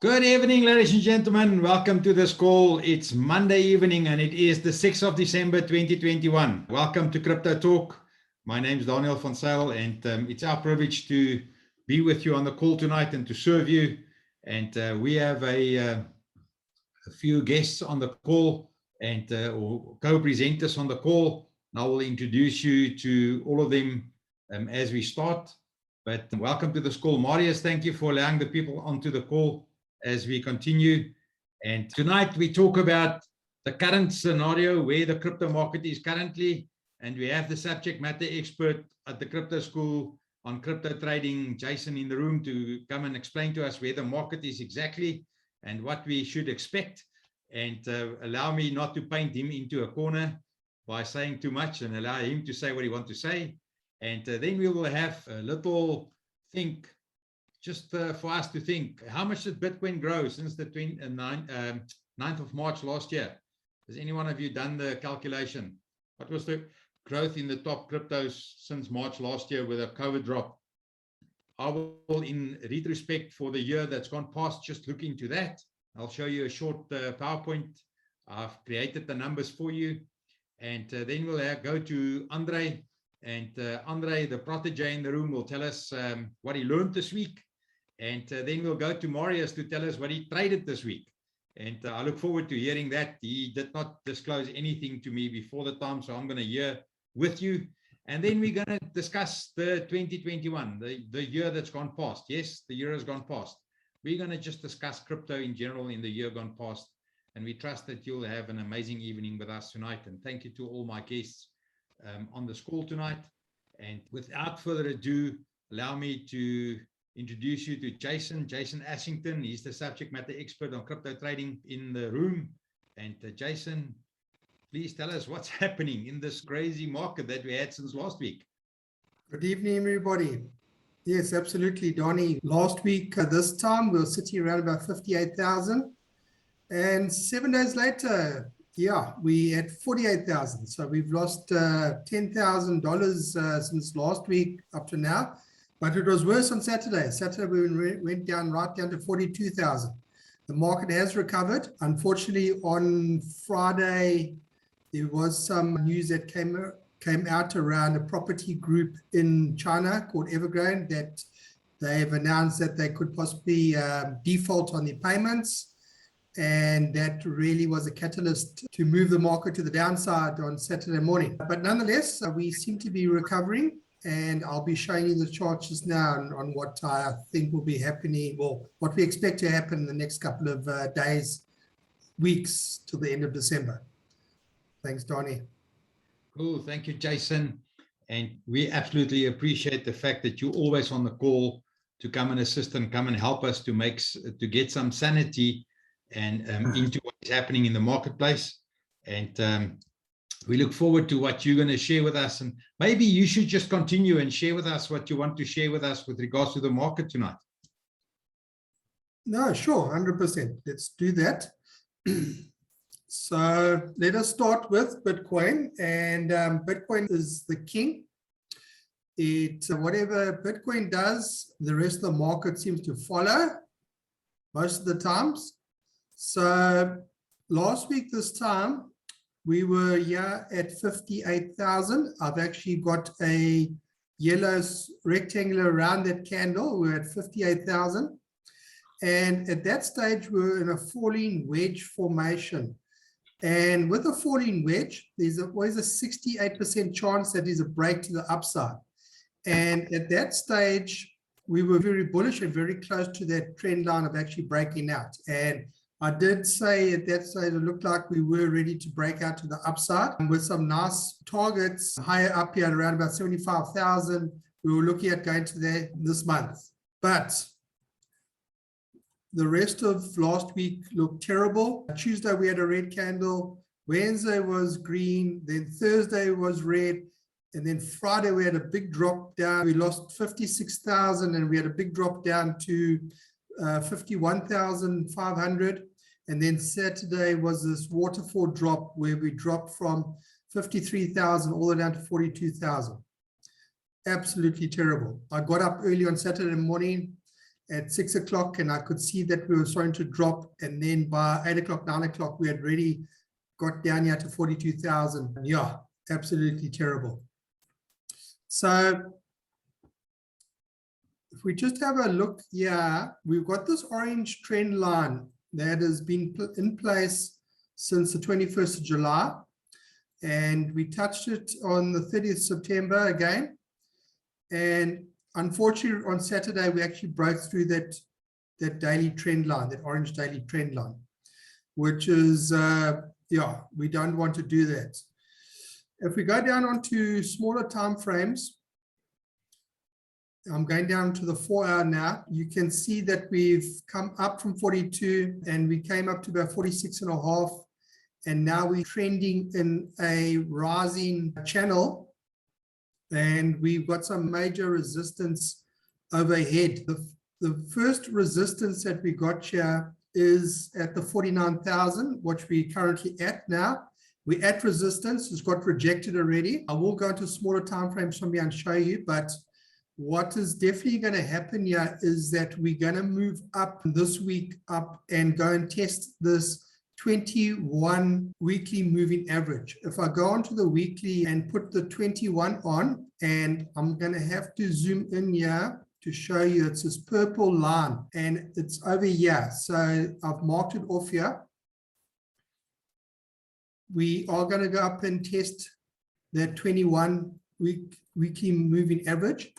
Good evening, ladies and gentlemen. Welcome to this call. It's Monday evening and it is the 6th of December 2021. Welcome to Crypto Talk. My name is Daniel van Zyl and it's our privilege to be with you on the call tonight and to serve you. And we have a few guests on the call and or co-presenters on the call. And I will introduce you to all of them as we start. But welcome to this call. Marius, thank you for allowing the people onto the call as we continue. And tonight we talk about the current scenario where the crypto market is currently. And we have the subject matter expert at the Crypto School on crypto trading, Jason, in the room to come and explain to us where the market is exactly and what we should expect. And allow me not to paint him into a corner by saying too much and allow him to say what he wants to say. And then we will have a little think, just for us to think, how much did Bitcoin grow since the 9th of March last year? Has any one of you done the calculation? What was the growth in the top cryptos since March last year with a COVID drop? I will, in retrospect for the year that's gone past, just look into that. I'll show you a short PowerPoint. I've created the numbers for you. And then we'll go to Andre. And Andre, the protege in the room, will tell us what he learned this week. And then we'll go to Marius to tell us what he traded this week. And I look forward to hearing that. He did not disclose anything to me before the time, so I'm going to hear with you. And then we're going to discuss the 2021, the year that's gone past. Yes, the year has gone past. We're going to just discuss crypto in general in the year gone past. And we trust that you'll have an amazing evening with us tonight. And thank you to all my guests on this call tonight. And without further ado, allow me to introduce you to Jason Ashington. He's the subject matter expert on crypto trading in the room. And Jason, please tell us what's happening in this crazy market that we had since last week. Good evening, everybody. Yes, absolutely, Donnie. Last week, this time, we were sitting around about 58,000. And 7 days later, yeah, we had 48,000. So we've lost $10,000 since last week up to now. But it was worse on Saturday. Saturday, we went down right down to 42,000. The market has recovered. Unfortunately, on Friday, there was some news that came out around a property group in China called Evergrande that they have announced that they could possibly default on their payments. And that really was a catalyst to move the market to the downside on Saturday morning. But nonetheless, we seem to be recovering. And I'll be showing you the charts just now on what I think will be happening, well, what we expect to happen in the next couple of days, weeks, till the end of December. Thanks, Donnie. Cool. Thank you, Jason. And we absolutely appreciate the fact that you're always on the call to come and assist and come and help us to get some sanity and into what is happening in the marketplace. And we look forward to what you're going to share with us. And maybe you should just continue and share with us what you want to share with us with regards to the market tonight. No, sure, 100%. Let's do that. So let us start with Bitcoin. And Bitcoin is the king. Whatever Bitcoin does, the rest of the market seems to follow most of the times. So last week, this time, we were here at 58,000. I've actually got a yellow rectangular around that candle. We're at 58,000. And at that stage, we're in a falling wedge formation. And with a falling wedge, there's always a 68% chance that there's a break to the upside. And at that stage, we were very bullish and very close to that trend line of actually breaking out. And I did say at that stage, it looked like we were ready to break out to the upside with some nice targets higher up here at around about 75,000. We were looking at going to that this month. But the rest of last week looked terrible. Tuesday, we had a red candle. Wednesday was green. Then Thursday was red. And then Friday, we had a big drop down. We lost 56,000 and we had a big drop down to 51,500. And then Saturday was this waterfall drop where we dropped from 53,000 all the way down to 42,000. Absolutely terrible. I got up early on Saturday morning at 6 o'clock, and I could see that we were starting to drop. And then by 8 o'clock, 9 o'clock, we had already got down here to 42,000. Yeah, absolutely terrible. So if we just have a look here, we've got this orange trend line that has been in place since the 21st of July. And we touched it on the 30th of September again. And unfortunately, on Saturday, we actually broke through that daily trend line, that orange daily trend line, which is, yeah, we don't want to do that. If we go down onto smaller time frames, I'm going down to the 4-hour now. You can see that we've come up from 42 and we came up to about 46.5. And now we're trending in a rising channel. And we've got some major resistance overhead. The first resistance that we got here is at the 49,000, which we're currently at now. We're at resistance. It's got rejected already. I will go into smaller time frames from here and show you, but what is definitely going to happen here is that we're going to move up this week up and go and test this 21 weekly moving average. If I go onto the weekly and put the 21 on, and I'm going to have to zoom in here to show you, it's this purple line and it's over here. So I've marked it off here. We are going to go up and test that 21 weekly moving average.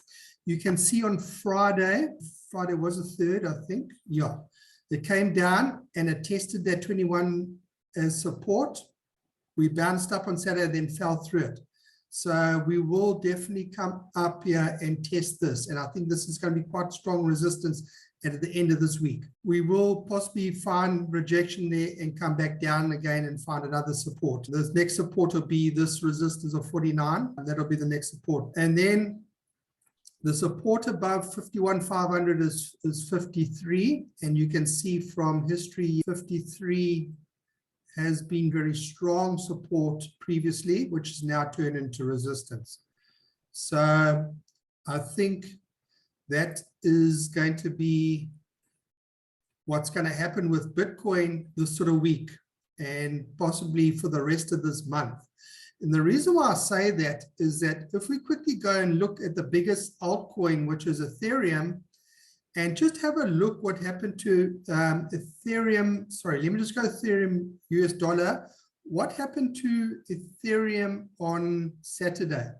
You can see on Friday was the 3rd, I think. Yeah, it came down and it tested that 21 as support. We bounced up on Saturday, then fell through it. So we will definitely come up here and test this. And I think this is going to be quite strong resistance at the end of this week. We will possibly find rejection there and come back down again and find another support. The next support will be this resistance of 49, and that'll be the next support. And then the support above 51,500 is 53. And you can see from history, 53 has been very strong support previously, which is now turned into resistance. So I think that is going to be what's going to happen with Bitcoin this sort of week and possibly for the rest of this month. And the reason why I say that is that if we quickly go and look at the biggest altcoin, which is Ethereum, and just have a look what happened to Ethereum. Sorry, let me just go Ethereum US dollar. What happened to Ethereum on Saturday?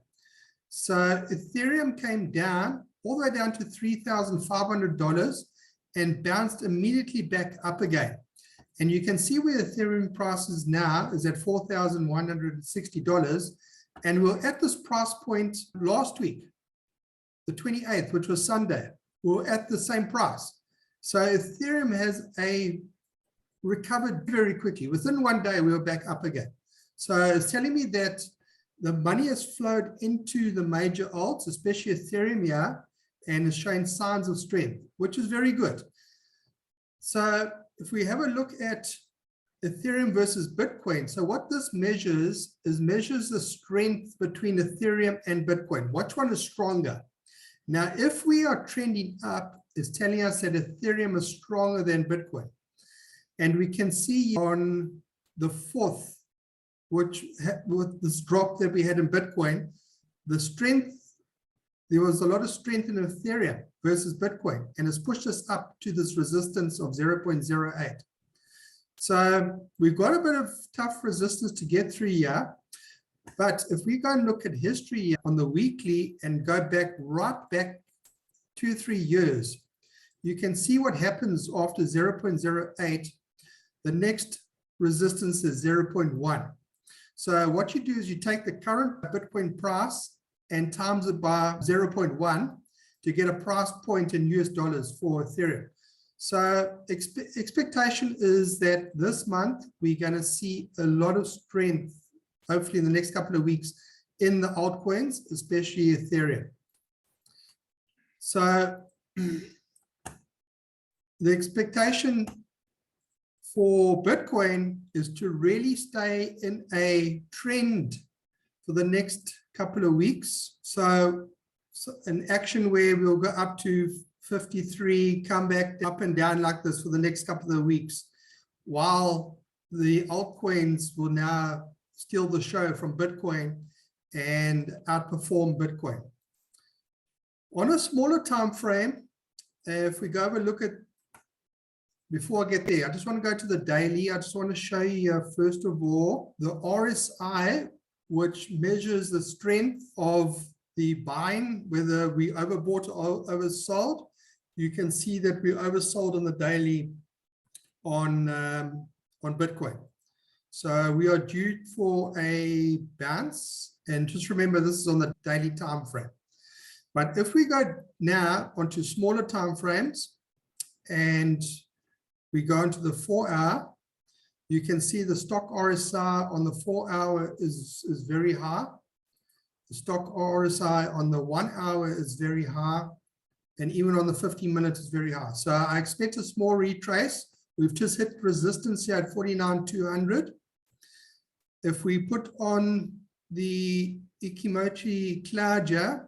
So Ethereum came down all the way down to $3,500 and bounced immediately back up again. And you can see where Ethereum price is now is at $4,160. And we're at this price point last week, the 28th, which was Sunday. We're at the same price. So Ethereum has recovered very quickly. Within one day, we were back up again. So it's telling me that the money has flowed into the major alts, especially Ethereum here, and is showing signs of strength, which is very good. So if we have a look at Ethereum versus Bitcoin, so what this measures is measures the strength between Ethereum and Bitcoin. Which one is stronger? Now, if we are trending up, it's telling us that Ethereum is stronger than Bitcoin. And we can see on the 4th, which with this drop that we had in Bitcoin, the strength, there was a lot of strength in Ethereum versus Bitcoin, and it's pushed us up to this resistance of 0.08. So we've got a bit of tough resistance to get through here. But if we go and look at history on the weekly and go back right back 2-3 years, you can see what happens after 0.08. The next resistance is 0.1. So what you do is you take the current Bitcoin price and times it by 0.1 to get a price point in US dollars for Ethereum. So expectation is that this month we're going to see a lot of strength, hopefully in the next couple of weeks, in the altcoins, especially Ethereum. So the expectation for Bitcoin is to really stay in a trend for the next couple of weeks. So an action where we'll go up to 53, come back up and down like this for the next couple of weeks, while the altcoins will now steal the show from Bitcoin and outperform Bitcoin. On a smaller time frame, if we go have a look at, before I get there, I just want to go to the daily. I just want to show you, first of all, the RSI, which measures the strength of the buying, whether we overbought or oversold. You can see that we oversold on the daily on Bitcoin. So we are due for a bounce. And just remember, this is on the daily time frame. But if we go now onto smaller time frames and we go into the 4 hour, you can see the stock RSI on the 4 hour is very high. The stock RSI on the 1 hour is very high. And even on the 15-minute is very high. So I expect a small retrace. We've just hit resistance here at 49,200. If we put on the Ikimochi cloud here,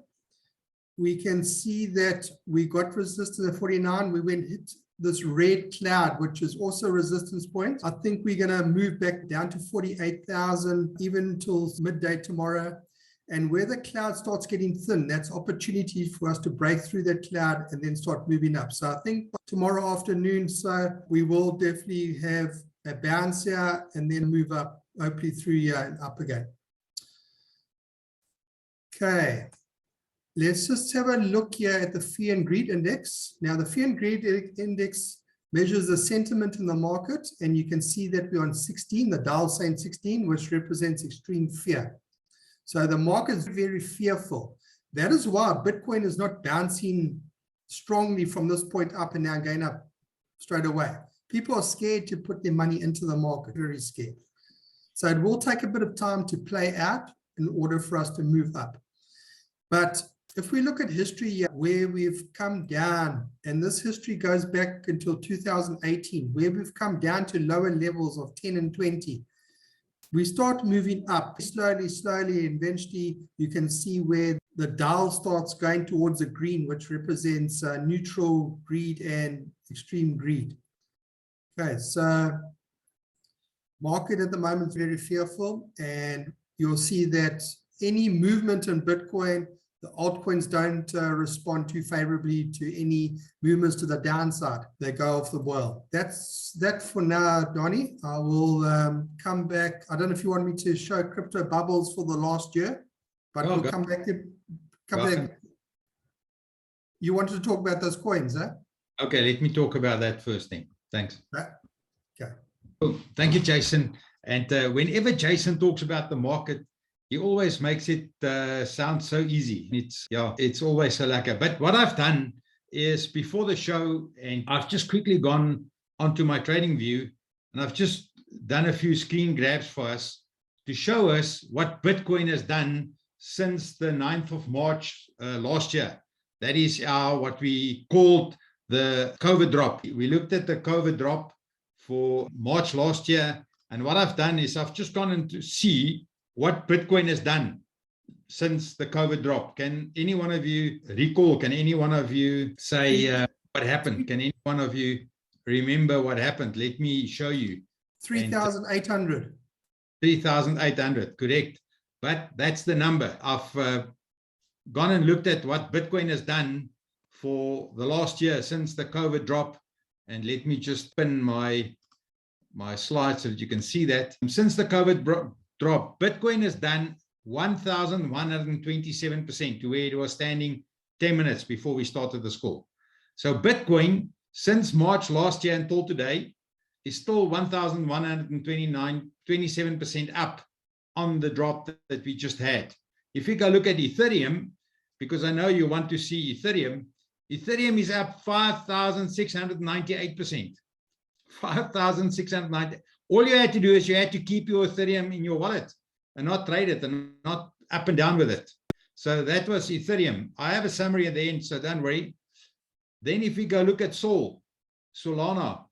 we can see that we got resistance at 49. We went hit this red cloud, which is also a resistance point. I think we're going to move back down to 48,000 even until midday tomorrow. And where the cloud starts getting thin, that's opportunity for us to break through that cloud and then start moving up. So I think tomorrow afternoon, so we will definitely have a bounce here and then move up, hopefully through here and up again. Okay. Let's just have a look here at the Fear and Greed Index. Now, the Fear and Greed Index measures the sentiment in the market, and you can see that we're on 16, the dial saying 16, which represents extreme fear. So the market is very fearful. That is why Bitcoin is not bouncing strongly from this point up and now going up straight away. People are scared to put their money into the market, very scared. So it will take a bit of time to play out in order for us to move up. But if we look at history where we've come down, and this history goes back until 2018, where we've come down to lower levels of 10 and 20, we start moving up slowly, and eventually you can see where the dial starts going towards the green, which represents neutral greed and extreme greed. Okay, so market at the moment is very fearful, and you'll see that any movement in Bitcoin, the altcoins don't respond too favorably to any movements to the downside. They go off the boil. That's that for now, Donnie. I will come back. I don't know if you want me to show crypto bubbles for the last year, but we'll come back to back. You wanted to talk about those coins, huh? Okay, let me talk about that first thing. Thanks. Okay. Cool. Thank you, Jason. And whenever Jason talks about the market, he always makes it sound so easy. It's always so lacquer. But what I've done is before the show, and I've just quickly gone onto my trading view, and I've just done a few screen grabs for us to show us what Bitcoin has done since the 9th of March last year. That is what we called the COVID drop. We looked at the COVID drop for March last year, and what I've done is I've just gone in to see what Bitcoin has done since the COVID drop. Can any one of you recall? Can any one of you say what happened? Can any one of you remember what happened? Let me show you. 3,800. 3,800, correct. But that's the number. I've gone and looked at what Bitcoin has done for the last year since the COVID drop. And let me just pin my slide so that you can see that. Since the COVID drop, Bitcoin has done 1,127% to where it was standing 10 minutes before we started this call. So Bitcoin, since March last year until today, is still 1,127% up on the drop that we just had. If you go look at Ethereum, because I know you want to see Ethereum, Ethereum is up 5,698%. 5,690. All you had to do is you had to keep your Ethereum in your wallet and not trade it and not up and down with it. So that was Ethereum. I have a summary at the end, so don't worry. Then if we go look at Solana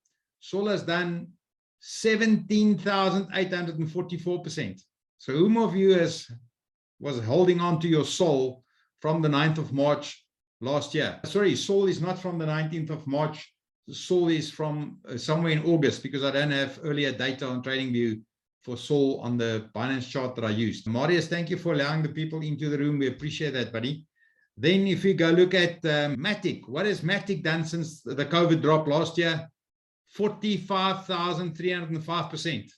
has done 17,844%. So whom of you was holding on to your Sol from the 9th of March last year. Sorry, Sol is not from the 19th of March. Sol is from somewhere in August, because I don't have earlier data on TradingView for Sol on the Binance chart that I used. Marius, thank you for allowing the people into the room. We appreciate that, buddy. Then if we go look at Matic, what has Matic done since the COVID drop last year? 45,305%.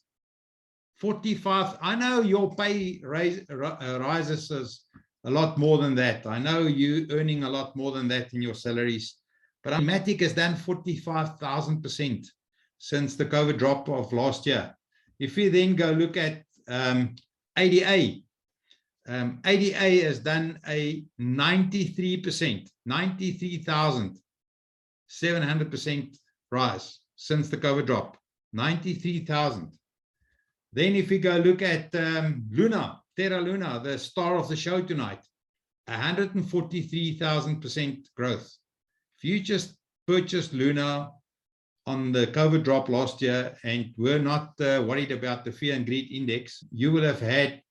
45. I know your pay rises a lot more than that. I know you earning a lot more than that in your salaries. But Matic has done 45,000% since the COVID drop of last year. If we then go look at ADA, ADA has done a 93%, 93,700% rise since the COVID drop, 93,000. Then if we go look at Luna, Terra Luna, the star of the show tonight, 143,000% growth. If you just purchased Luna on the COVID drop last year and were not worried about the fear and greed index, you will have had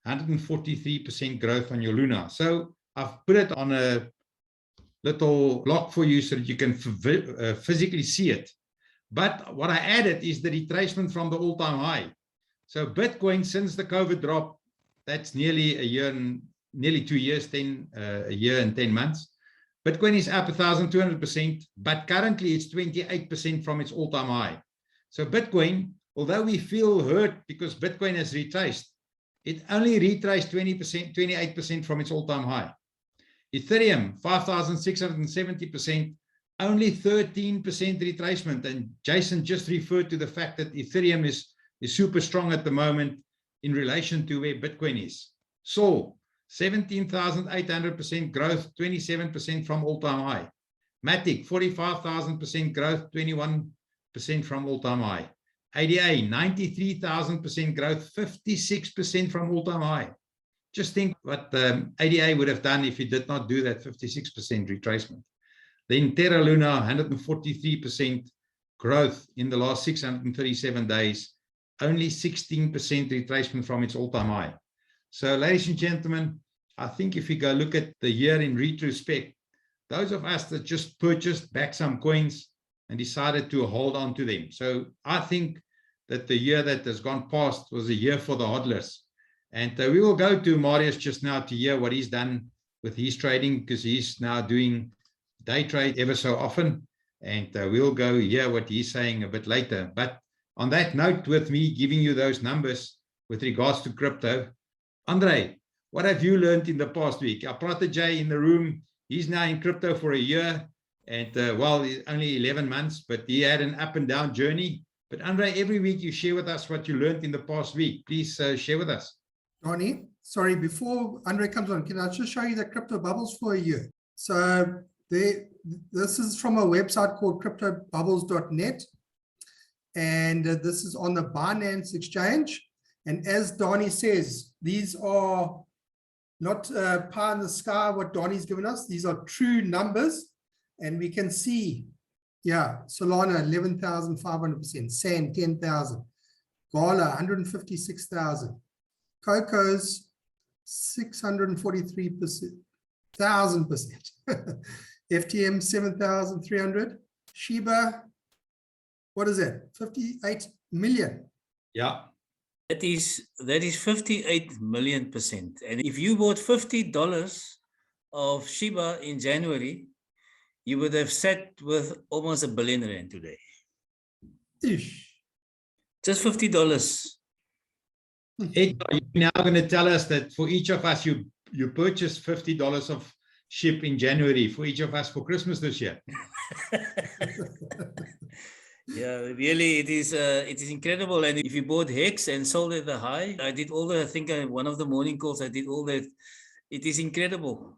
143% growth on your Luna. So I've put it on a little block for you so that you can physically see it. But what I added is the retracement from the all-time high. So Bitcoin, since the COVID drop, that's nearly a year and nearly 2 years, a year and 10 months. Bitcoin is up 1,200%, but currently it's 28% from its all-time high. So Bitcoin, although we feel hurt because Bitcoin has retraced, it only retraced 20%, 28% from its all-time high. Ethereum, 5,670%, only 13% retracement. And Jason just referred to the fact that Ethereum is super strong at the moment in relation to where Bitcoin is. So 17,800% growth, 27% from all-time high. Matic, 45,000% growth, 21% from all-time high. ADA, 93,000% growth, 56% from all-time high. Just think what ADA would have done if it did not do that 56% retracement. Then Terra Luna, 143% growth in the last 637 days, only 16% retracement from its all-time high. So, ladies and gentlemen, I think if we go look at the year in retrospect, those of us that just purchased back some coins and decided to hold on to them. So I think that the year that has gone past was a year for the hodlers. And we will go to Marius just now to hear what he's done with his trading, because he's now doing day trade ever so often. And we'll go hear what he's saying a bit later. But on that note, with me giving you those numbers with regards to crypto, Andre, what have you learned in the past week? Our protege in the room, he's now in crypto for a year. And well, only 11 months, but he had an up and down journey. But Andre, every week you share with us what you learned in the past week. Please share with us. Donnie, sorry, before Andre comes on, can I just show you the crypto bubbles for a year? So this is from a website called cryptobubbles.net. And this is on the Binance exchange. And as Donnie says, these are not pie in the sky, what Donnie's given us. These are true numbers. And we can see, yeah, Solana, 11,500%, Sand, 10,000, Gala, 156,000, Coco's, 643,000%, FTM, 7,300, Shiba, what is that? 58 million. Yeah. That is 58 million%. And if you bought $50 of Shiba in January, you would have sat with almost R1 billion today. Ish. Just $50. Ed, are you now going to tell us that for each of us, you purchased $50 of SHIB in January for each of us for Christmas this year? Yeah, really, it is incredible. And if you bought Hex and sold at the high, I did all that. I think one of the morning calls, I did all that. It is incredible.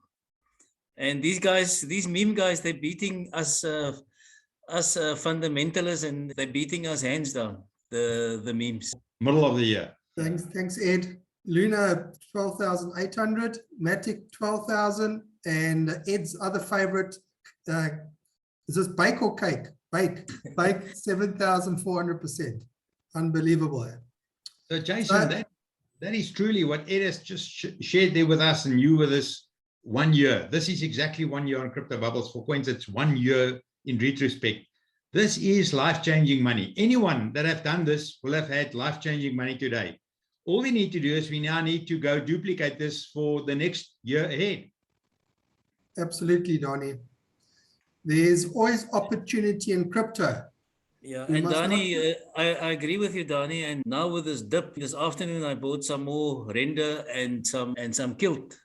And these guys, these meme guys, they're beating us fundamentalists, and they're beating us hands down, the memes. Middle of the year. Thanks, Ed. Luna, 12,800, Matic, 12,000, and Ed's other favorite, is this bake or cake? Bake, 7,400%. Unbelievable. So Jason, that is truly what Ed has just shared there with us, and you with us 1 year. This is exactly 1 year on Crypto Bubbles for coins. It's 1 year in retrospect. This is life-changing money. Anyone that have done this will have had life-changing money today. All we need to do is we now need to go duplicate this for the next year ahead. Absolutely, Donnie. There's always opportunity in crypto. Yeah, We and must not- Dani, I agree with you, Dani. And now with this dip, this afternoon I bought some more render and some kilt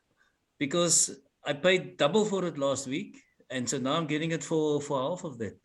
because I paid double for it last week, and so now I'm getting it for half of that.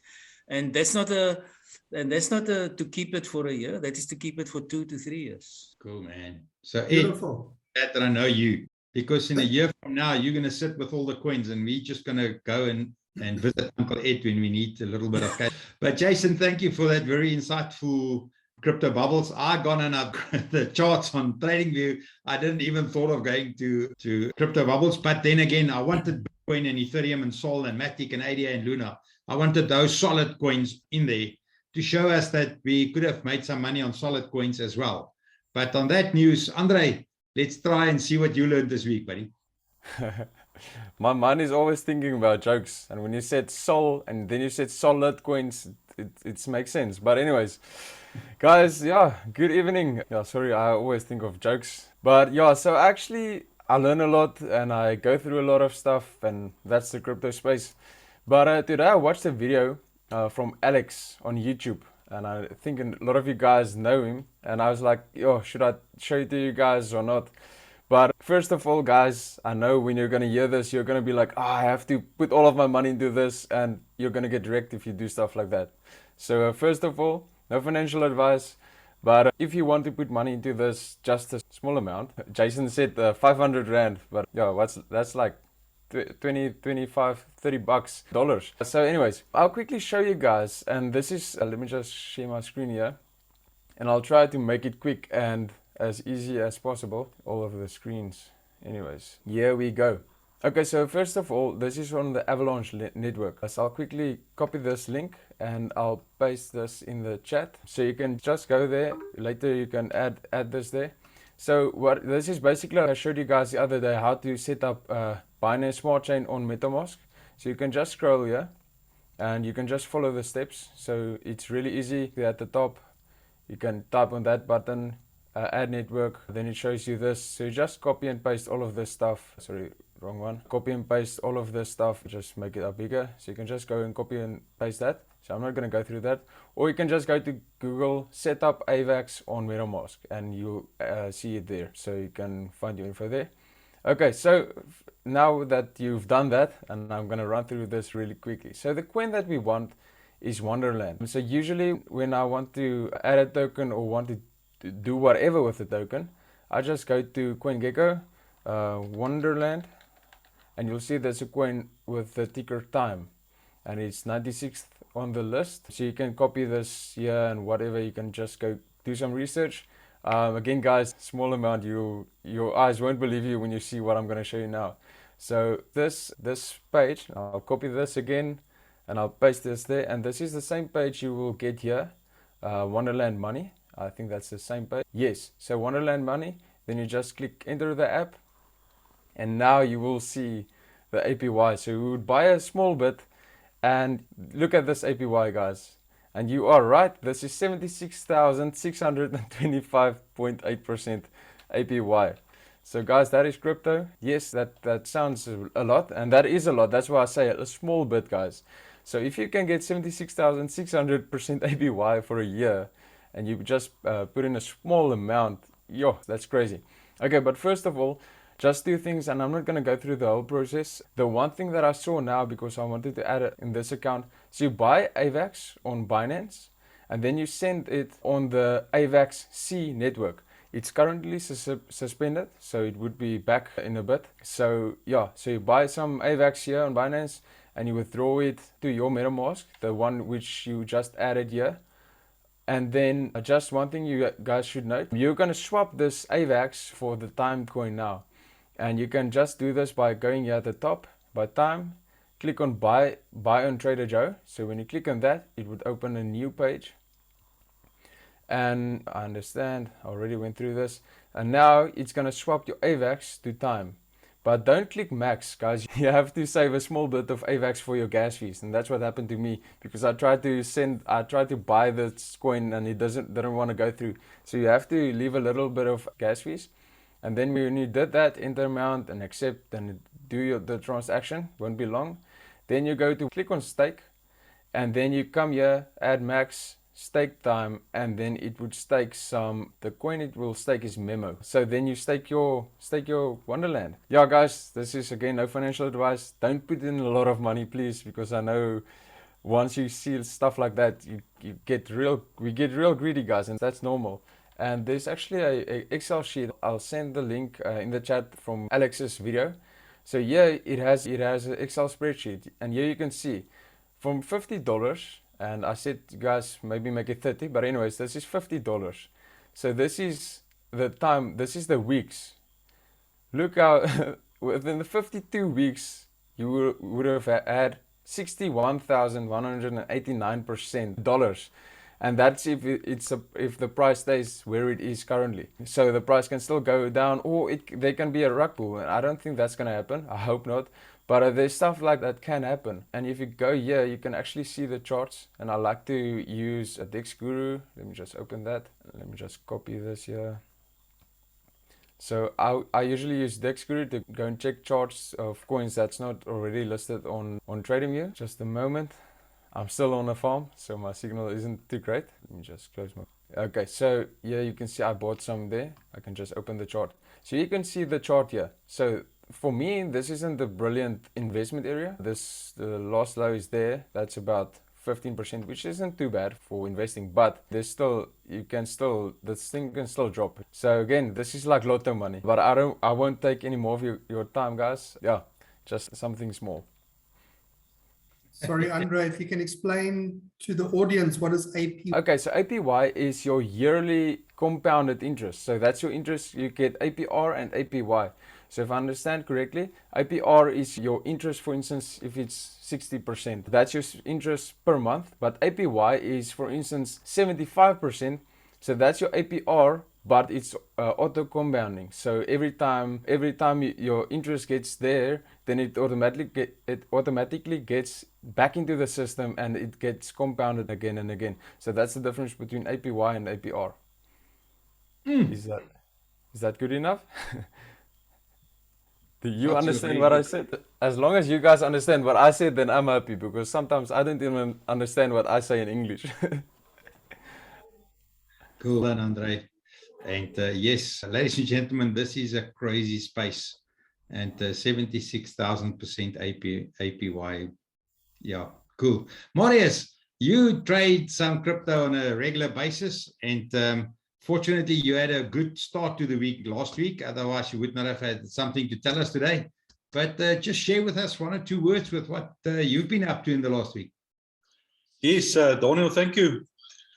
And that's not to keep it for a year. That is to keep it for 2 to 3 years. Cool, man. So Ed, Beautiful. glad that I know you, because in a year from now, you're going to sit with all the coins and we're just going to go and visit Uncle Ed when we need a little bit of cash. But Jason, thank you for that very insightful Crypto Bubbles. I've gone and I've got the charts on TradingView. I didn't even thought of going to Crypto Bubbles. But then again, I wanted Bitcoin and Ethereum and Sol and Matic and ADA and Luna. I wanted those solid coins in there to show us that we could have made some money on solid coins as well. But on that news, Andre, let's try and see what you learned this week, buddy. My mind is always thinking about jokes, and when you said sol and then you said solid coins, it makes sense. But anyways, guys, yeah, good evening. Yeah, sorry, I always think of jokes. But yeah, so actually I learn a lot and I go through a lot of stuff, and that's the crypto space. But today I watched a video from Alex on YouTube, and I think a lot of you guys know him, and I was like, yo, should I show it to you guys or not? But first of all, guys, I know when you're going to hear this, you're going to be like, I have to put all of my money into this, and you're going to get wrecked if you do stuff like that. So first of all, no financial advice, but if you want to put money into this, just a small amount. Jason said 500 Rand, but yeah, that's like 20, 25, 30 bucks dollars. So anyways, I'll quickly show you guys, and this is, let me just share my screen here, and I'll try to make it quick and as easy as possible, all of the screens. Anyways, here we go. Okay, so first of all, this is on the Avalanche network. So I'll quickly copy this link and I'll paste this in the chat. So you can just go there. Later you can add this there. So what this is basically, I showed you guys the other day how to set up Binance Smart Chain on MetaMask. So you can just scroll here and you can just follow the steps. So it's really easy. At the top, you can type on that button, add network, then it shows you this. So you just copy and paste all of this stuff. Sorry, wrong one. Copy and paste all of this stuff, just make it up bigger. So you can just go and copy and paste that. So I'm not going to go through that. Or you can just go to Google, set up AVAX on MetaMask, and you'll see it there. So you can find your info there. Okay, so now that you've done that, and I'm going to run through this really quickly. So the coin that we want is Wonderland. So usually when I want to add a token or want to do whatever with the token, I just go to CoinGecko, Wonderland, and you'll see there's a coin with the ticker time, and it's 96th on the list. So you can copy this here and whatever, you can just go do some research. Again, guys, small amount, your eyes won't believe you when you see what I'm going to show you now. So this page, I'll copy this again and I'll paste this there, and this is the same page you will get here, Wonderland Money. I think that's the same page. Yes, so Wonderland Money, then you just click enter the app, and now you will see the APY. So you would buy a small bit, and look at this APY, guys. And you are right, this is 76,625.8% APY. So guys, that is crypto. Yes, that sounds a lot, and that is a lot. That's why I say a small bit, guys. So if you can get 76,600% APY for a year, and you just put in a small amount, yo, that's crazy. Okay, but first of all, just two things, and I'm not going to go through the whole process. The one thing that I saw now, because I wanted to add it in this account, so you buy AVAX on Binance, and then you send it on the AVAX C network. It's currently suspended, so it would be back in a bit. So yeah, so you buy some AVAX here on Binance, and you withdraw it to your MetaMask, the one which you just added here. And then just one thing you guys should note, you're going to swap this AVAX for the time coin now. And you can just do this by going here at the top, by time, click on buy on Trader Joe. So when you click on that, it would open a new page. And I understand, I already went through this. And now it's going to swap your AVAX to time. But don't click max, guys. You have to save a small bit of AVAX for your gas fees, and that's what happened to me because I tried to buy this coin and it didn't want to go through. So you have to leave a little bit of gas fees, and then when you did that, enter amount and accept and do the transaction. Won't be long. Then you go to click on stake, and then you come here, add max, stake time, and then it would stake the coin it will stake is memo. So then you stake your Wonderland. Yeah, guys, this is again no financial advice. Don't put in a lot of money, please, because I know once you see stuff like that, we get real greedy, guys, and that's normal. And there's actually a Excel sheet. I'll send the link in the chat from Alex's video. So yeah, it has an Excel spreadsheet, and here you can see from $50, and I said, guys, maybe make it 30, but anyways, this is $50. So this is the time, this is the weeks. Look how within the 52 weeks, you would have had $61,189 dollars. And that's if the price stays where it is currently. So the price can still go down, or there can be a rug pull. I don't think that's going to happen. I hope not. But there's stuff like that can happen. And if you go here, you can actually see the charts. And I like to use a Dex Guru. Let me just open that. Let me just copy this here. So I usually use Dex Guru to go and check charts of coins that's not already listed on TradingView. Just a moment. I'm still on a farm, so my signal isn't too great. Let me just close my... Okay, so yeah, you can see I bought some there. I can just open the chart. So you can see the chart here. So for me, this isn't the brilliant investment area. The last low is there. That's about 15%, which isn't too bad for investing, but this thing can still drop. So again, this is like lotto money, but I won't take any more of your time, guys. Yeah, just something small. Sorry, Andre, if you can explain to the audience what is AP. Okay, so APY is your yearly compounded interest. So that's your interest. You get APR and APY. So if I understand correctly, APR is your interest, for instance, if it's 60%. That's your interest per month. But APY is, for instance, 75%. So that's your APR, but it's auto compounding. So every time your interest gets there, then it automatically gets back into the system and it gets compounded again and again. So that's the difference between APY and APR. Is that good enough? Do you understand what I said? As long as you guys understand what I said, then I'm happy, because sometimes I don't even understand what I say in English. Cool done, Andre. And yes, ladies and gentlemen, this is a crazy space. And 76,000% APY. Yeah, cool. Marius, you trade some crypto on a regular basis, and fortunately, you had a good start to the week last week. Otherwise, you would not have had something to tell us today. But just share with us 1 or 2 words with what you've been up to in the last week. Yes, Daniel, thank you.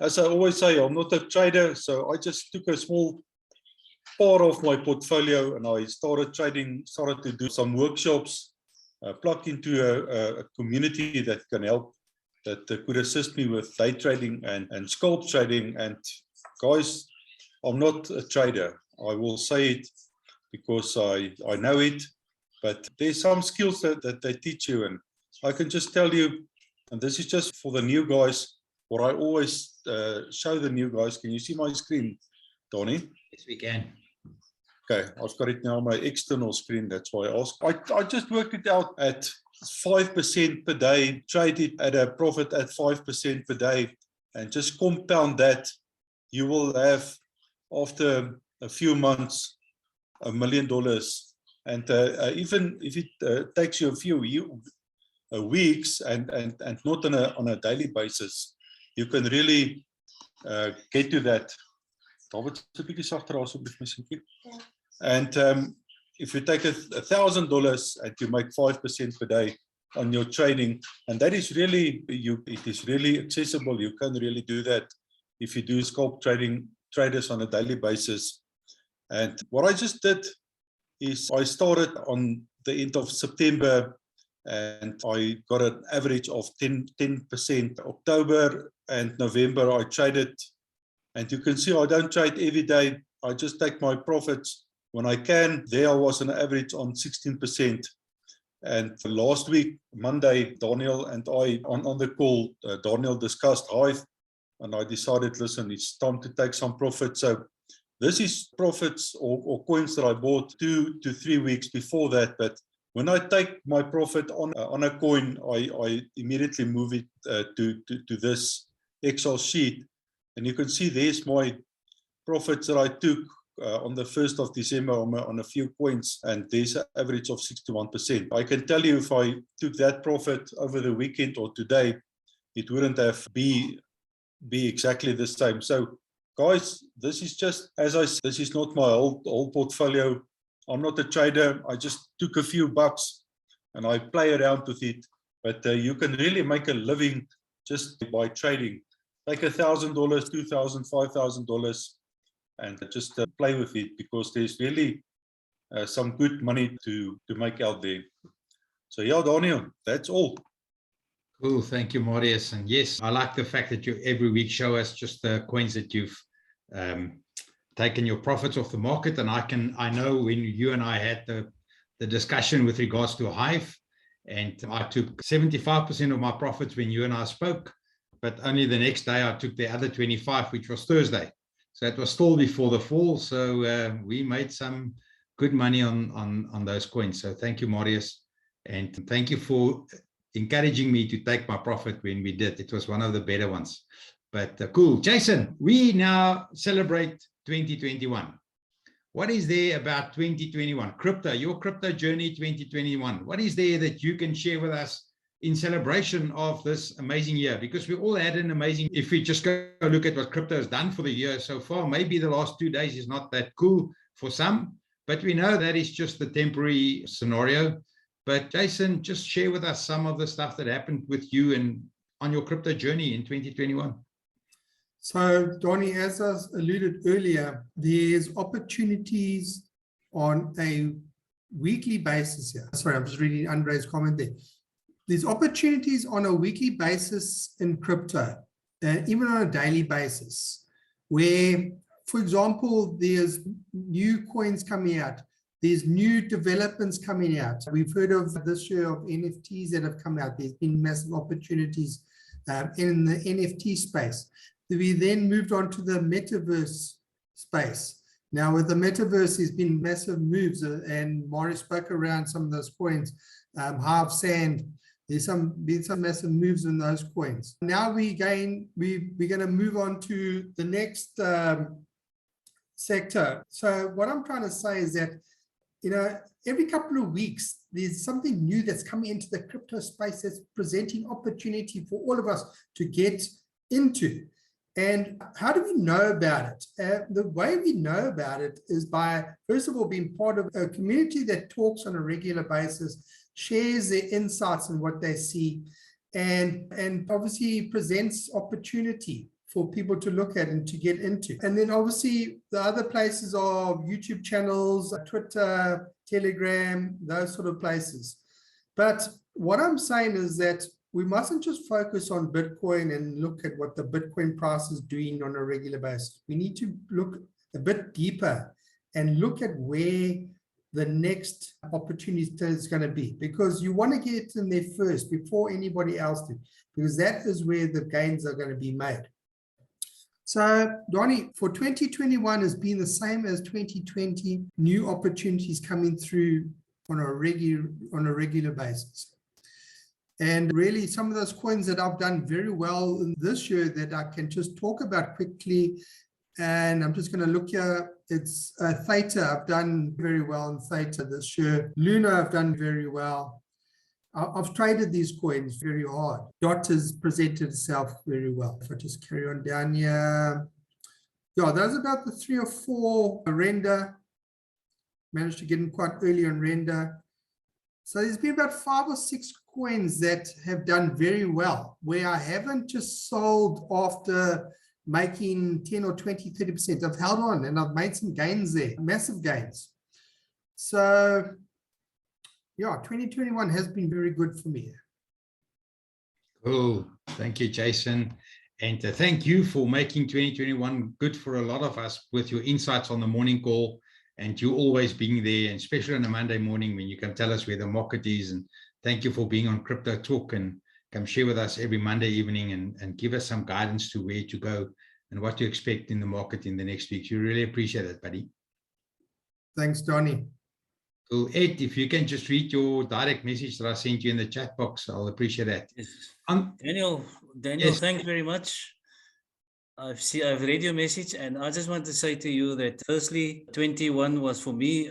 As I always say, I'm not a trader, so I just took a small part of my portfolio and I started to do some workshops, plug into a community that can help, that could assist me with day trading and scalp trading. And guys, I'm not a trader. I will say it because I know it, but there's some skills that they teach you. And I can just tell you, and this is just for the new guys, what I always show the new guys. Can you see my screen, Donnie? Yes, we can. Okay, I've got it now on my external screen. That's why I asked. I just worked it out at 5% per day, trade it at a profit at 5% per day, and just compound that. You will have, after a few months, $1 million. And even if it takes you a few weeks and not on a daily basis, you can really get to that. And if you take $1,000 and you make 5% per day on your trading, and that is really, it is really accessible. You can really do that if you do scalp traders on a daily basis. And what I just did is I started on the end of September and I got an average of 10%. October and November I traded, and you can see I don't trade every day. I just take my profits when I can, there I was on average on 16%. And last week, Monday, Daniel and I on the call, Daniel discussed Hive, and I decided, listen, it's time to take some profit. So this is profits or coins that I bought 2 to 3 weeks before that. But when I take my profit on a coin, I immediately move it to this Excel sheet. And you can see there's my profits that I took on the 1st of December on a few coins, and there's an average of 61%. I can tell you if I took that profit over the weekend or today, it wouldn't have be exactly the same. So guys, this is just, as I said, this is not my whole portfolio. I'm not a trader. I just took a few bucks and I play around with it. But you can really make a living just by trading. Take $1,000, $2,000, $5,000 and just play with it, because there's really some good money to make out there. So yeah, Daniel, that's all. Cool, thank you, Marius. And yes, I like the fact that you every week show us just the coins that you've taken your profits off the market. And I know when you and I had the discussion with regards to Hive, and I took 75% of my profits when you and I spoke, but only the next day I took the other 25, which was Thursday. So it was still before the fall. So we made some good money on those coins. So thank you, Marius. And thank you for encouraging me to take my profit when we did. It was one of the better ones. But cool. Jason, we now celebrate 2021. What is there about 2021? Crypto, your crypto journey 2021. What is there that you can share with us in celebration of this amazing year? Because we all had an amazing, if we just go look at what crypto has done for the year so far, maybe the last 2 days is not that cool for some, but we know that is just the temporary scenario. But Jason, just share with us some of the stuff that happened with you and on your crypto journey in 2021. So, Donnie, as I alluded earlier, there's opportunities on a weekly basis here. Sorry, I'm just reading Andre's comment there. There's opportunities on a weekly basis in crypto, even on a daily basis, where, for example, there's new coins coming out. There's new developments coming out. We've heard of this year of NFTs that have come out. There's been massive opportunities in the NFT space. We then moved on to the metaverse space. Now with the metaverse, there's been massive moves, and Marius spoke around some of those coins. Hive Sand, there's been some massive moves in those coins. Now we're going to move on to the next sector. So what I'm trying to say is that, you know, every couple of weeks, there's something new that's coming into the crypto space that's presenting opportunity for all of us to get into. And how do we know about it? The way we know about it is by, first of all, being part of a community that talks on a regular basis, shares their insights and what they see, and obviously presents opportunity for people to look at and to get into. And then obviously the other places are YouTube channels, Twitter, Telegram, those sort of places. But what I'm saying is that we mustn't just focus on Bitcoin and look at what the Bitcoin price is doing on a regular basis. We need to look a bit deeper and look at where the next opportunity is going to be, because you want to get in there first before anybody else did, because that is where the gains are going to be made. So, Donnie, for 2021 has been the same as 2020, new opportunities coming through on a regular basis. And really, some of those coins that I've done very well in this year that I can just talk about quickly, and I'm just going to look here. It's Theta. I've done very well in Theta this year. Luna, I've done very well. I've traded these coins very hard. DOT has presented itself very well. If I just carry on down here. Yeah, those are about the 3 or 4 render. Managed to get in quite early on render. So there's been about 5 or 6 coins that have done very well, where I haven't just sold after making 10 or 20, 30%. I've held on and I've made some gains there, massive gains. So yeah, 2021 has been very good for me. Cool. Thank you, Jason. And thank you for making 2021 good for a lot of us with your insights on the morning call and you always being there, and especially on a Monday morning when you can tell us where the market is. And thank you for being on Crypto Talk and come share with us every Monday evening and give us some guidance to where to go and what to expect in the market in the next week. We really appreciate it, buddy. Thanks, Donnie. Cool. Ed, if you can just read your direct message that I sent you in the chat box, I'll appreciate that. Yes. Um, Daniel, yes. thanks very much. I've read your message, and I just want to say to you that firstly, 21 was for me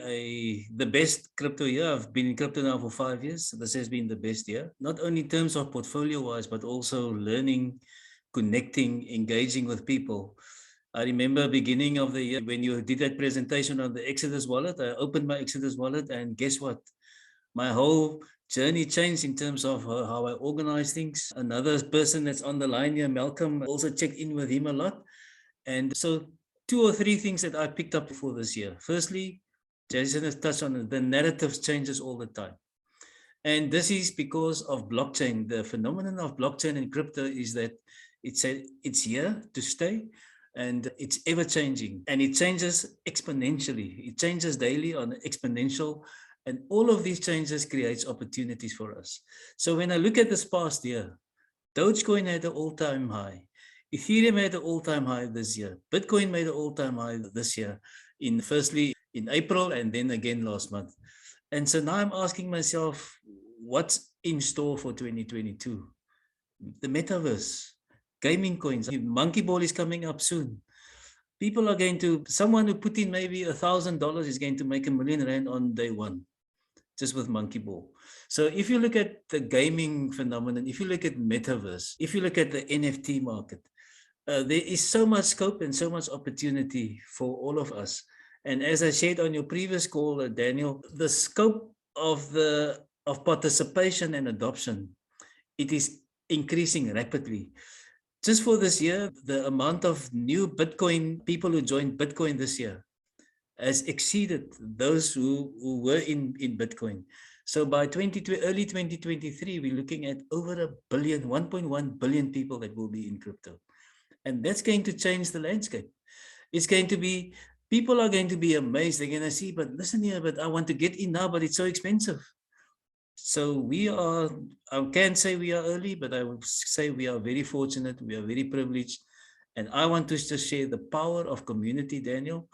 the best crypto year. I've been in crypto now for 5 years. This has been the best year, not only in terms of portfolio wise, but also learning, connecting, engaging with people. I remember beginning of the year when you did that presentation on the Exodus wallet. I opened my Exodus wallet, and guess what? My whole journey changed in terms of how I organize things. Another person that's on the line here, Malcolm, also checked in with him a lot. And so 2 or 3 things that I picked up for this year. Firstly, Jason has touched on it, the narrative changes all the time. And this is because of blockchain. The phenomenon of blockchain and crypto is that it's here to stay, and it's ever changing, and it changes exponentially. It changes daily on exponential. And all of these changes creates opportunities for us. So when I look at this past year, Dogecoin had an all-time high. Ethereum had an all-time high this year. Bitcoin made an all-time high this year, firstly in April and then again last month. And so now I'm asking myself, what's in store for 2022? The metaverse, gaming coins, Monkey Ball is coming up soon. People are someone who put in maybe $1,000 is going to make R1 million on day one, just with Monkey Ball. So if you look at the gaming phenomenon, if you look at metaverse, if you look at the NFT market, there is so much scope and so much opportunity for all of us. And as I shared on your previous call, Daniel, the scope of participation and adoption, it is increasing rapidly. Just for this year, the amount of new Bitcoin people who joined Bitcoin this year has exceeded those who were in Bitcoin. So by early 2023, we're looking at over 1.1 billion people that will be in crypto. And that's going to change the landscape. It's going to be, people are going to be amazed. They're going to see, but listen here, but I want to get in now, but it's so expensive. So I can't say we are early, but I would say we are very fortunate. We are very privileged. And I want to just share the power of community, Daniel.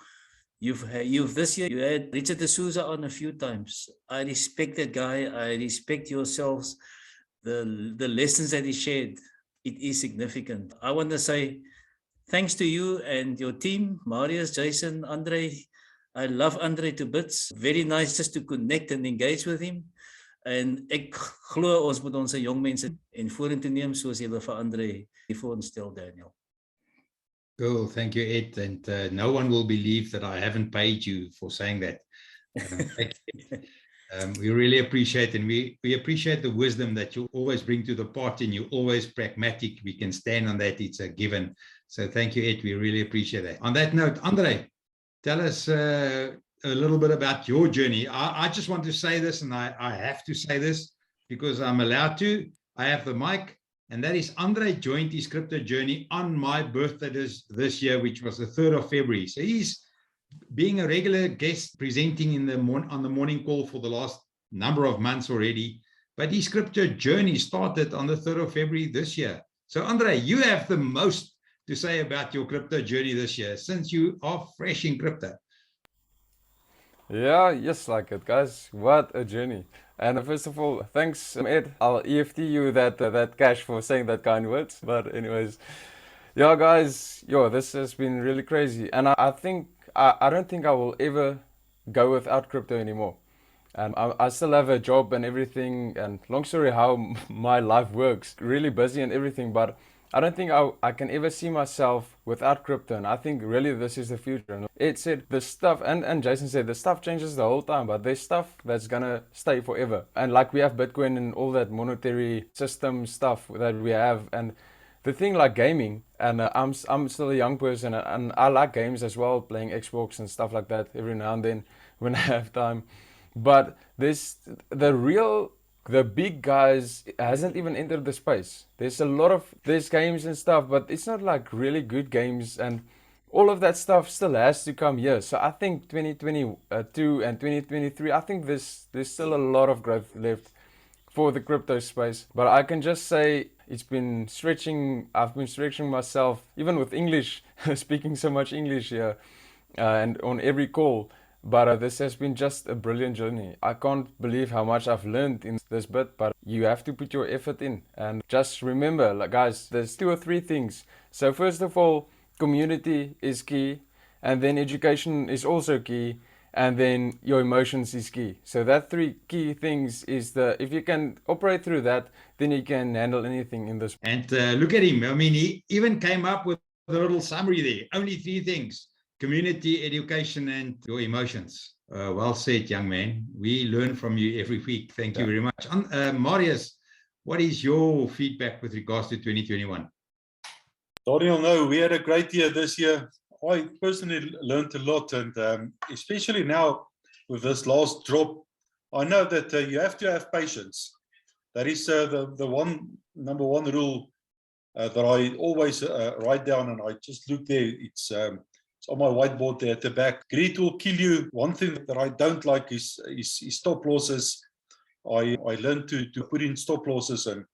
This year, you had Richard D'Souza on a few times. I respect that guy. I respect yourselves. The lessons that he shared, it is significant. I want to say thanks to you and your team, Marius, Jason, Andre. I love Andre to bits. Very nice just to connect and engage with him. En ek glo ons moet ons jong mense en vorentoe neem soos julle vir Andre voor ons stel, Daniel. Cool, thank you, Ed. And no one will believe that I haven't paid you for saying that. We really appreciate, and we appreciate the wisdom that you always bring to the party, and you're always pragmatic. We can stand on that. It's a given. So thank you, Ed. We really appreciate that. On that note, Andre, tell us a little bit about your journey. I just want to say this, and I have to say this because I'm allowed to. I have the mic, and that is Andre joined his crypto journey on my birthday this year, which was the 3rd of February. So he's being a regular guest presenting on the morning call for the last number of months already. But his crypto journey started on the 3rd of February this year. So Andre, you have the most to say about your crypto journey this year, since you are fresh in crypto. Yeah, yes, like it, guys. What a journey. And first of all, thanks, Ed. I'll EFT you that cash for saying that kind words. But anyways, yeah, guys, this has been really crazy. And I think, I don't think I will ever go without crypto anymore. And I still have a job and everything. And long story how my life works, really busy and everything. But I don't think I can ever see myself without crypto, and I think really this is the future. And Ed said the stuff, and Jason said the stuff changes the whole time, but there's stuff that's gonna stay forever. And like we have Bitcoin and all that monetary system stuff that we have, and the thing like gaming, and I'm still a young person, and I like games as well, playing Xbox and stuff like that every now and then when I have time. But the big guys hasn't even entered the space. There's games and stuff, but it's not like really good games, and all of that stuff still has to come here. So I think 2022 and 2023, I think there's still a lot of growth left for the crypto space. But I can just say I've been stretching myself, even with English, speaking so much English here and on every call. But this has been just a brilliant journey. I can't believe how much I've learned in this bit, but you have to put your effort in. And just remember, like, guys, there's 2 or 3 things. So first of all, community is key, and then education is also key, and then your emotions is key. So that 3 key things is if you can operate through that, then you can handle anything in this. And look at him. I mean, he even came up with a little summary there. Only 3 things: community, education, and your emotions. Well said, young man. We learn from you every week. Thank you very much. Marius, what is your feedback with regards to 2021? Daniel, no, we had a great year this year. I personally learned a lot, and especially now with this last drop, I know that you have to have patience. That is the number one rule that I always write down, and I just look there. It's on my whiteboard there at the back. Greed will kill you. One thing that I don't like is stop losses. I learned to put in stop losses, and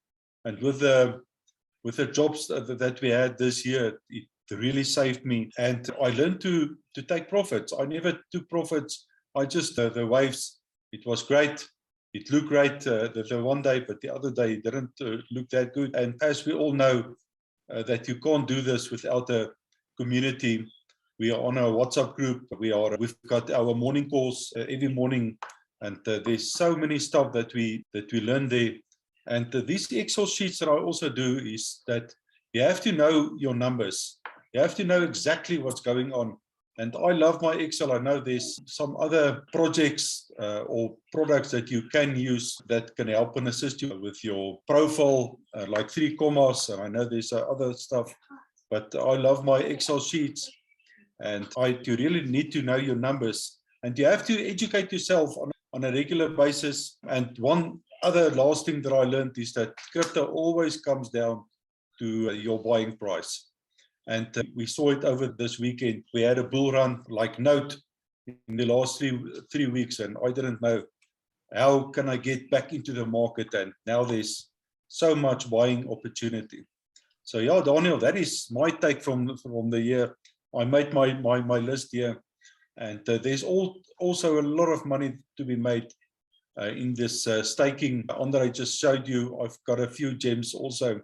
with the jobs that we had this year, it really saved me. And I learned to take profits. I never took profits. I just, the waves, it was great. It looked great the one day, but the other day it didn't look that good. And as we all know, that you can't do this without a community. We are on a WhatsApp group. We've got our morning calls every morning, and there's so many stuff that we learn there. And these Excel sheets that I also do is that you have to know your numbers. You have to know exactly what's going on. And I love my Excel. I know there's some other projects or products that you can use that can help and assist you with your profile, like 3 commas. And I know there's other stuff, but I love my Excel sheets. And you really need to know your numbers. And you have to educate yourself on a regular basis. And one other last thing that I learned is that crypto always comes down to your buying price. And we saw it over this weekend. We had a bull run like note in the last three weeks, and I didn't know how can I get back into the market. And now there's so much buying opportunity. So yeah, Daniel, that is my take from the year. I made my list here, and there's also a lot of money to be made in this staking. Andre just showed you. I've got a few gems also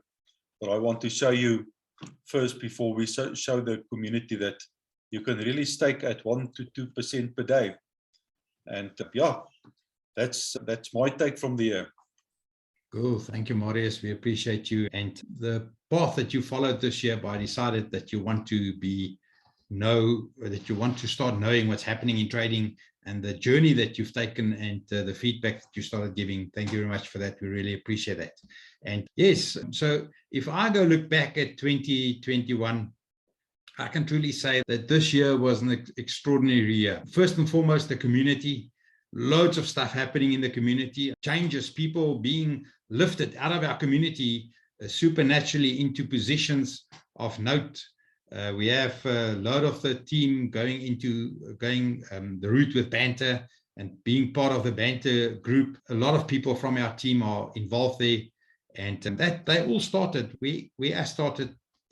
that I want to show you first before we show the community that you can really stake at 1 to 2% per day. And yeah, that's my take from the year. Cool. Thank you, Marius. We appreciate you. And the path that you followed this year, by decided that you want to start knowing what's happening in trading, and the journey that you've taken, and the feedback that you started giving. Thank you very much for that. We really appreciate that. And yes, so if I go look back at 2021, I can truly say that this year was an extraordinary year. First and foremost, the community. Loads of stuff happening in the community, changes, people being lifted out of our community supernaturally into positions of note. We have a lot of the team going the route with Banter and being part of the Banter group. A lot of people from our team are involved there, and that they all started.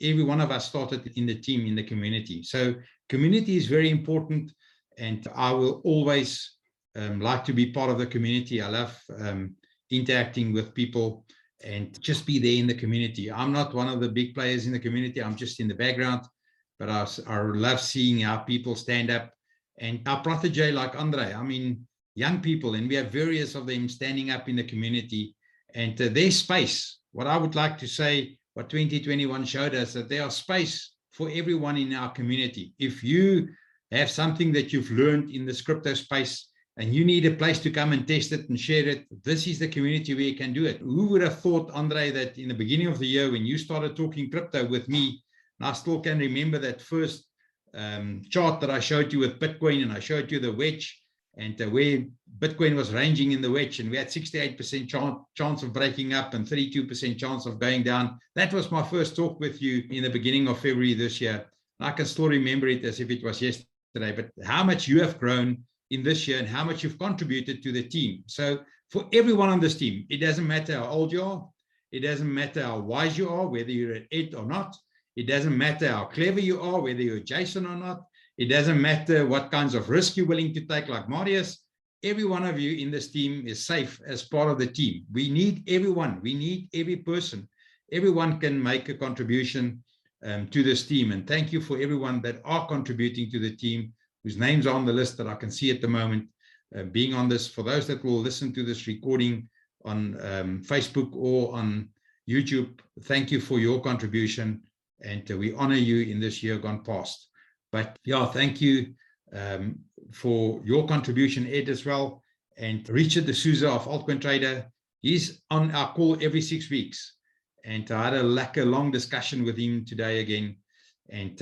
Every one of us started in the team, in the community. So community is very important, and I will always like to be part of the community. I love interacting with people and just be there in the community. I'm not one of the big players in the community. I'm just in the background, but I love seeing how people stand up, and our protege like Andre, I mean, young people, and we have various of them standing up in the community, and their space. What I would like to say, what 2021 showed us, that there is space for everyone in our community. If you have something that you've learned in this crypto space, and you need a place to come and test it and share it, this is the community where you can do it. Who would have thought, Andre, that in the beginning of the year, when you started talking crypto with me, and I still can remember that first chart that I showed you with Bitcoin, and I showed you the wedge, and where Bitcoin was ranging in the wedge, and we had 68% chance of breaking up and 32% chance of going down. That was my first talk with you in the beginning of February this year. I can still remember it as if it was yesterday, but how much you have grown in this year and how much you've contributed to the team. So for everyone on this team, it doesn't matter how old you are. It doesn't matter how wise you are, whether you're at 8 or not. It doesn't matter how clever you are, whether you're Jason or not. It doesn't matter what kinds of risk you're willing to take, like Marius. Every one of you in this team is safe as part of the team. We need everyone. We need every person. Everyone can make a contribution to this team. And thank you for everyone that are contributing to the team, whose names are on the list that I can see at the moment, being on this. For those that will listen to this recording on Facebook or on YouTube, thank you for your contribution. And we honor you in this year gone past. But yeah, thank you for your contribution, Ed, as well. And Richard D'Souza of Altcoin Trader, he's on our call every 6 weeks. And I had a long discussion with him today again. And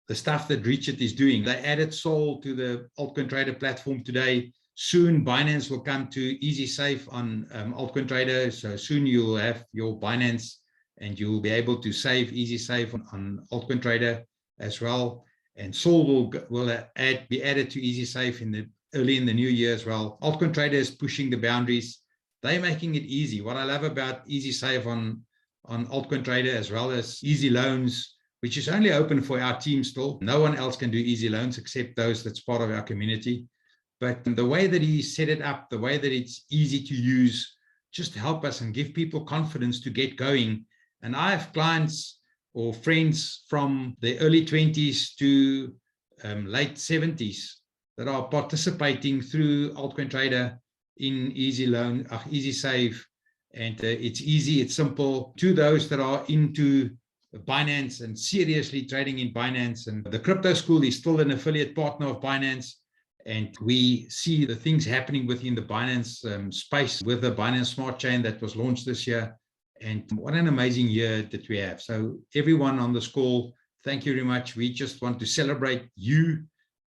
the stuff that Richard is doing, they added Sol to the Altcoin Trader platform today. Soon, Binance will come to Easy Safe on Altcoin Trader. So soon you'll have your Binance and you'll be able to save Easy Safe on Altcoin Trader as well. And Sol will be added to Easy Safe early in the new year as well. Altcoin Trader is pushing the boundaries. They're making it easy. What I love about Easy Safe on Altcoin Trader, as well as Easy Loans, which is only open for our team still. No one else can do Easy Loans except those that's part of our community. But the way that he set it up, the way that it's easy to use, just help us and give people confidence to get going. And I have clients or friends from the early 20s to late 70s that are participating through Altcoin Trader in Easy Loan, Easy Save. And it's easy, it's simple. To those that are into Binance and seriously trading in Binance, and the Crypto School is still an affiliate partner of Binance. And we see the things happening within the Binance space with the Binance Smart Chain that was launched this year. And what an amazing year that we have. So everyone on this call, thank you very much. We just want to celebrate you,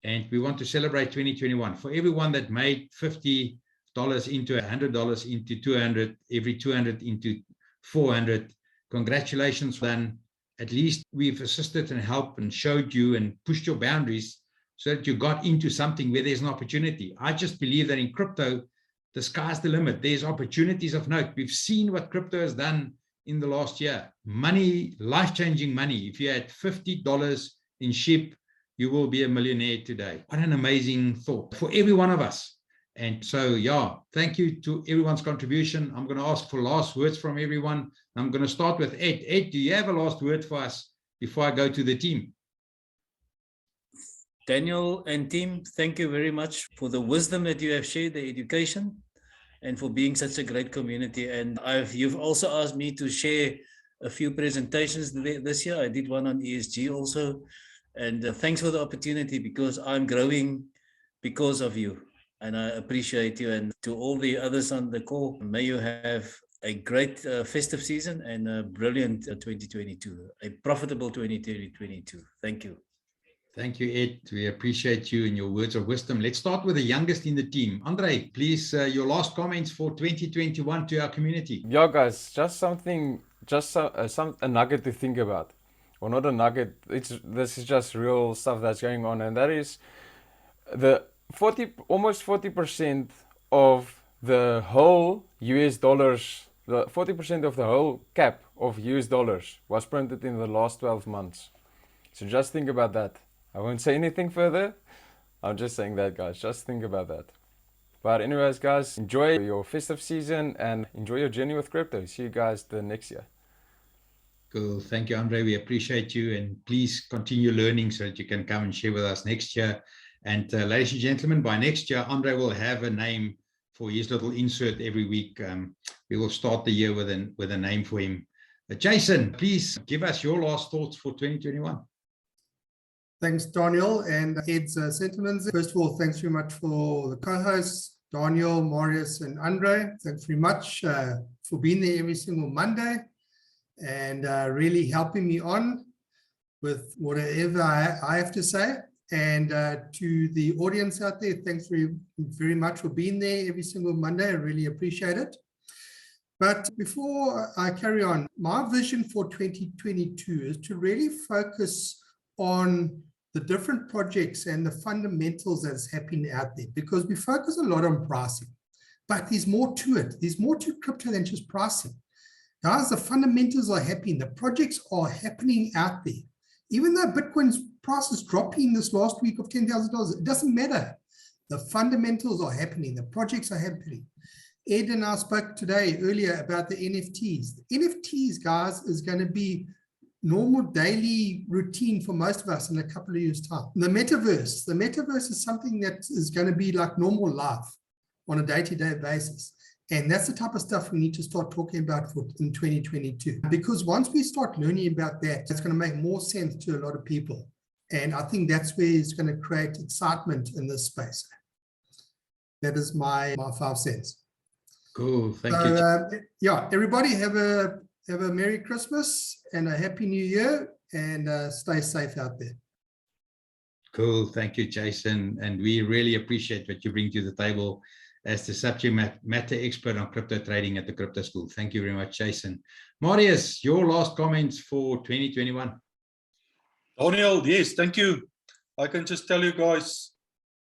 and we want to celebrate 2021. For everyone that made $50 into $100 into 200, every 200 into 400, congratulations, then. At least we've assisted and helped and showed you and pushed your boundaries so that you got into something where there's an opportunity. I just believe that in crypto, the sky's the limit. There's opportunities of note. We've seen what crypto has done in the last year. Money, life-changing money. If you had $50 in shib, you will be a millionaire today. What an amazing thought for every one of us. And so, yeah, thank you to everyone's contribution. I'm going to ask for last words from everyone. I'm going to start with Ed. Ed, do you have a last word for us before I go to the team? Daniel and team, thank you very much for the wisdom that you have shared, the education, and for being such a great community. And you've also asked me to share a few presentations this year. I did one on ESG also. And thanks for the opportunity, because I'm growing because of you. And I appreciate you. And to all the others on the call, may you have a great festive season and a brilliant 2022, a profitable 2022. Thank you. Thank you, Ed. We appreciate you and your words of wisdom. Let's start with the youngest in the team. Andre, please, your last comments for 2021 to our community. Yeah, guys, just something, a nugget to think about. Or not a nugget, this is just real stuff that's going on. And that is almost 40% of the whole US dollars, the 40% of the whole cap of US dollars was printed in the last 12 months. So just think about that. I won't say anything further. I'm just saying that, guys. Just think about that. But anyways, guys, enjoy your festive season and enjoy your journey with crypto. See you guys the next year. Cool. Thank you, Andre. We appreciate you, and please continue learning so that you can come and share with us next year. And ladies and gentlemen, by next year, Andre will have a name for his little insert every week. We will start the year with a name for him. Jason, please give us your last thoughts for 2021. Thanks, Daniel, and Ed's sentiments. First of all, thanks very much for the co-hosts, Daniel, Marius, and Andre. Thanks very much for being there every single Monday and really helping me on with whatever I have to say. And to the audience out there, thanks very much for being there every single Monday. I really appreciate it. But before I carry on, my vision for 2022 is to really focus on the different projects and the fundamentals that's happening out there, because we focus a lot on pricing, but there's more to it. There's more to crypto than just pricing. Guys, the fundamentals are happening. The projects are happening out there. Even though Bitcoin's price is dropping this last week of $10,000, it doesn't matter. The fundamentals are happening. The projects are happening. Ed and I spoke today earlier about the NFTs. The NFTs, guys, is going to be normal daily routine for most of us in a couple of years' time. The metaverse is something that is going to be like normal life on a day-to-day basis. And that's the type of stuff we need to start talking about in 2022. Because once we start learning about that, it's going to make more sense to a lot of people. And I think that's where it's going to create excitement in this space. That is my 5 cents. Cool. Thank you. Yeah, everybody have a Merry Christmas and a Happy New Year, and stay safe out there. Cool. Thank you, Jason. And we really appreciate what you bring to the table as the subject matter expert on crypto trading at the Crypto School. Thank you very much, Jason. Marius, your last comments for 2021. Daniel, yes, thank you. I can just tell you guys,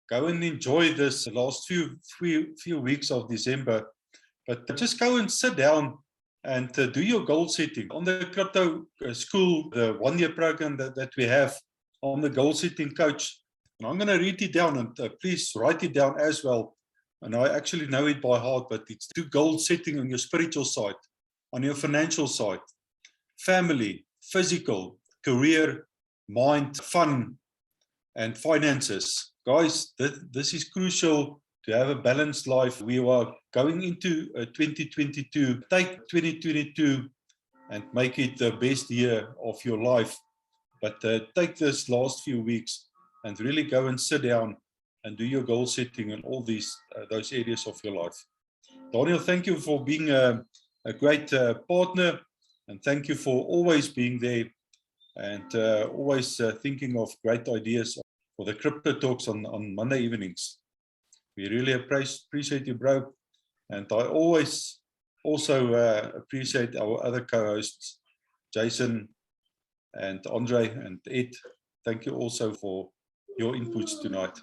go and enjoy this last few weeks of December, but just go and sit down and do your goal setting. On the Crypto School, the one-year program that we have, on the goal setting coach, and I'm going to read it down, and please write it down as well. And I actually know it by heart, but it's do goal setting on your spiritual side, on your financial side, family, physical, career, mind, fun, and finances. Guys, this is crucial to have a balanced life. We are going into 2022. Take 2022 and make it the best year of your life. But take this last few weeks and really go and sit down and do your goal setting in all these those areas of your life. Daniel, thank you for being a great partner, and thank you for always being there and always thinking of great ideas for the crypto talks on Monday evenings. We really appreciate you, bro. And I always also appreciate our other co-hosts, Jason and Andre and Ed. Thank you also for your inputs tonight.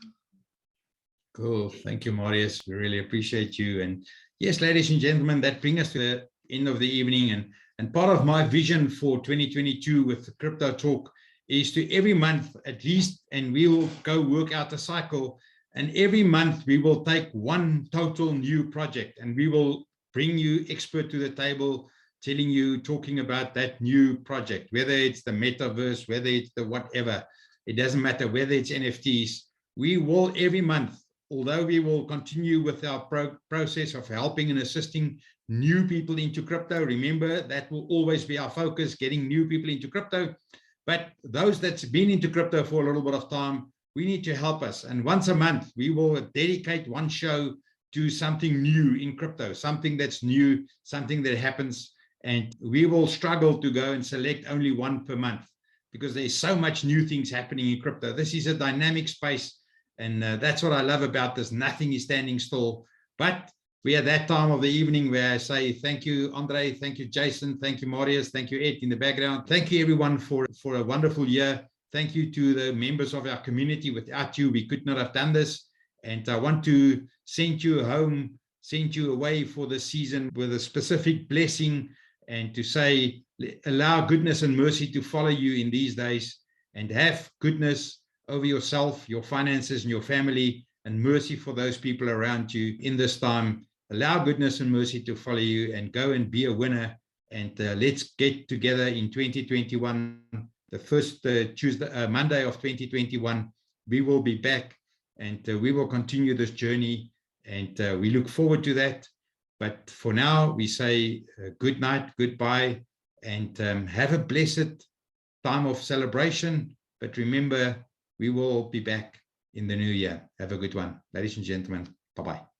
Cool. Thank you, Marius. We really appreciate you. And yes, ladies and gentlemen, that brings us to the end of the evening. And part of my vision for 2022 with the Crypto Talk is to every month at least, and we will go work out a cycle. And every month we will take one total new project, and we will bring you expert to the table, telling you, talking about that new project, whether it's the metaverse, whether it's the whatever, it doesn't matter, whether it's NFTs. We will every month, although we will continue with our process of helping and assisting new people into crypto. Remember, that will always be our focus, getting new people into crypto. But those that's been into crypto for a little bit of time, we need to help us. And once a month, we will dedicate one show to something new in crypto, something that's new, something that happens. And we will struggle to go and select only one per month because there's so much new things happening in crypto. This is a dynamic space. And that's what I love about this. Nothing is standing still. But we are at that time of the evening where I say thank you, Andre, thank you, Jason, thank you, Marius, thank you, Ed in the background. Thank you, everyone, for a wonderful year. Thank you to the members of our community. Without you, we could not have done this. And I want to send you home, send you away for the season with a specific blessing, and to say, allow goodness and mercy to follow you in these days, and have goodness over yourself, your finances, and your family, and mercy for those people around you in this time. Allow goodness and mercy to follow you, and go and be a winner. And let's get together in 2021, the first Monday of 2021. We will be back, and we will continue this journey, and we look forward to that. But for now, we say good night, goodbye, and have a blessed time of celebration. But remember, we will be back in the new year. Have a good one. Ladies and gentlemen, bye-bye.